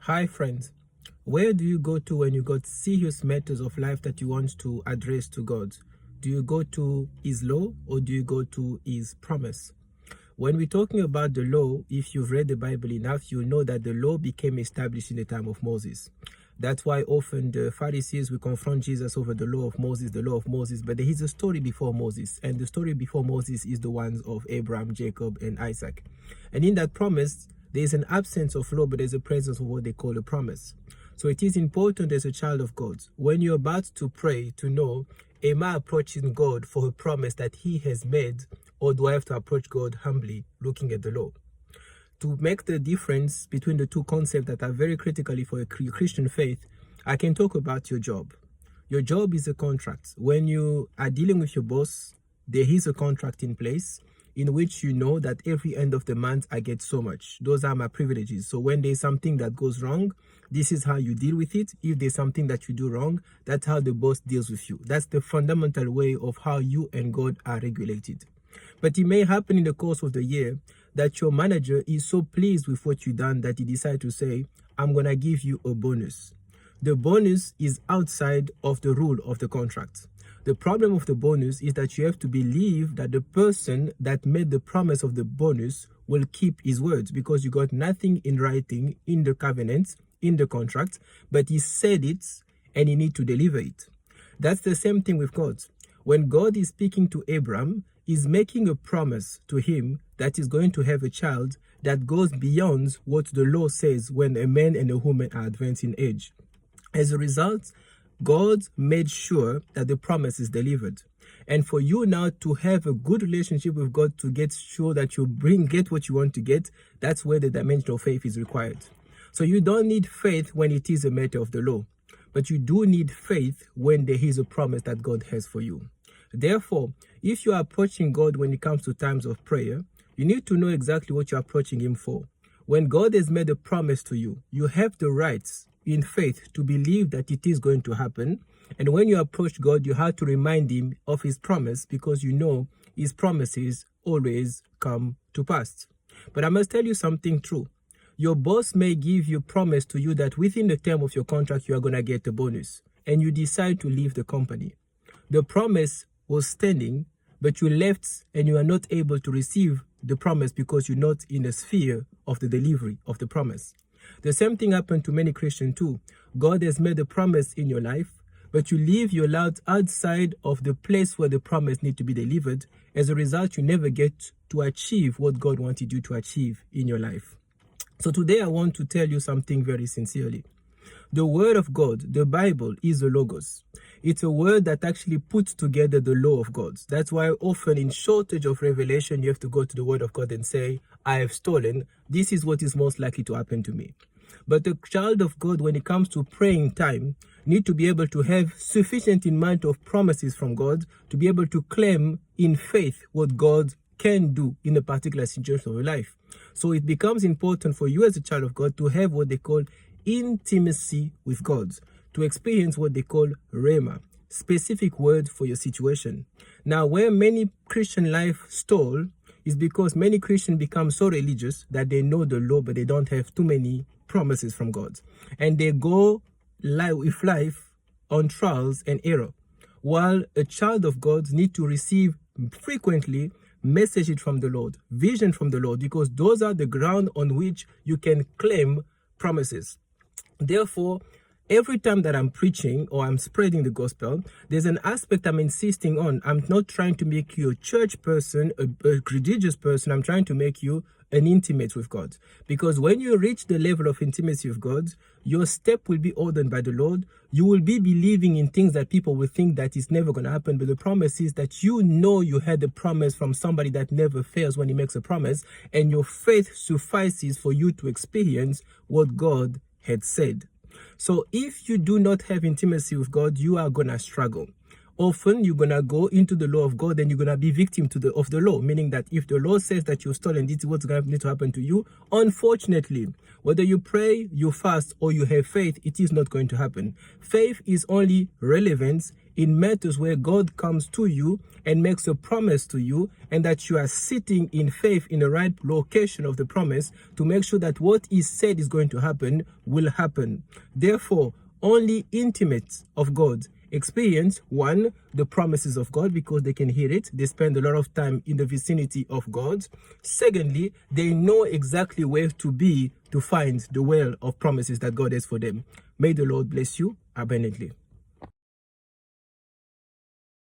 Hi friends, where do you go to when you got serious matters of life that you want to address to God? Do you go to His law or do you go to His promise? When we're talking about the law, if you've read the Bible enough, you know that the law became established in the time of Moses. That's why often the Pharisees will confront Jesus over the law of Moses, but there is a story before Moses, and the story before Moses is the ones of Abraham, Jacob, and Isaac. And in that promise, there is an absence of law, but there's a presence of what they call a promise. So it is important as a child of God, when you're about to pray, to know, am I approaching God for a promise that He has made, or do I have to approach God humbly, looking at the law? To make the difference between the two concepts that are very critically for a Christian faith, I can talk about your job. Your job is a contract. When you are dealing with your boss, there is a contract in place in which you know that every end of the month I get so much. Those are my privileges. So when there's something that goes wrong, this is how you deal with it. If there's something that you do wrong, that's how the boss deals with you. That's the fundamental way of how you and God are regulated. But it may happen in the course of the year that your manager is so pleased with what you've done that he decides to say, I'm going to give you a bonus. The bonus is outside of the rule of the contract. The problem of the bonus is that you have to believe that the person that made the promise of the bonus will keep his words, because you got nothing in writing in the covenant, in the contract, but he said it and he need to deliver it. That's the same thing with God. When God is speaking to Abraham, he's making a promise to him that he's going to have a child that goes beyond what the law says when a man and a woman are advanced in age. As a result, God made sure that the promise is delivered. And for you now to have a good relationship with God, to get sure that you get what you want to get, that's where the dimension of faith is required. So you don't need faith when it is a matter of the law, but you do need faith when there is a promise that God has for you. Therefore, if you are approaching God when it comes to times of prayer, you need to know exactly what you're approaching Him for. When God has made a promise to you, you have the rights in faith to believe that it is going to happen. And when you approach God, you have to remind Him of His promise, because you know His promises always come to pass. But I must tell you something true. Your boss may give you promise to you that within the term of your contract, you are going to get a bonus, and you decide to leave the company. The promise was standing, but you left and you are not able to receive the promise because you're not in the sphere of the delivery of the promise. The same thing happened to many Christians too. God has made a promise in your life, but you leave your life outside of the place where the promise needs to be delivered. As a result, you never get to achieve what God wanted you to achieve in your life. So today I want to tell you something very sincerely. The Word of God, the Bible, is the Logos. It's a word that actually puts together the law of God. That's why often in shortage of revelation, you have to go to the Word of God and say, I have stolen. This is what is most likely to happen to me. But the child of God, when it comes to praying time, need to be able to have sufficient amount of promises from God to be able to claim in faith what God can do in a particular situation of your life. So it becomes important for you as a child of God to have what they call intimacy with God, to experience what they call rhema, specific word for your situation. Now, where many Christian life stall is because many Christians become so religious that they know the law, but they don't have too many promises from God. And they go with life on trials and error. While a child of God needs to receive frequently messages from the Lord, vision from the Lord, because those are the ground on which you can claim promises. Therefore, every time that I'm preaching or I'm spreading the gospel, there's an aspect I'm insisting on. I'm not trying to make you a church person, a religious person. I'm trying to make you an intimate with God. Because when you reach the level of intimacy with God, your step will be ordered by the Lord. You will be believing in things that people will think that is never going to happen. But the promise is that you know you had a promise from somebody that never fails when He makes a promise. And your faith suffices for you to experience what God had said. So if you do not have intimacy with God, you are going to struggle. Often you're going to go into the law of God and you're going to be victim of the law, meaning that if the law says that you've stolen, this is what's going to need to happen to you. Unfortunately, whether you pray, you fast, or you have faith, it is not going to happen. Faith is only relevant in matters where God comes to you and makes a promise to you, and that you are sitting in faith in the right location of the promise to make sure that what is said is going to happen will happen. Therefore, only intimates of God experience, one, the promises of God because they can hear it. They spend a lot of time in the vicinity of God. Secondly, they know exactly where to be to find the well of promises that God has for them. May the Lord bless you abundantly.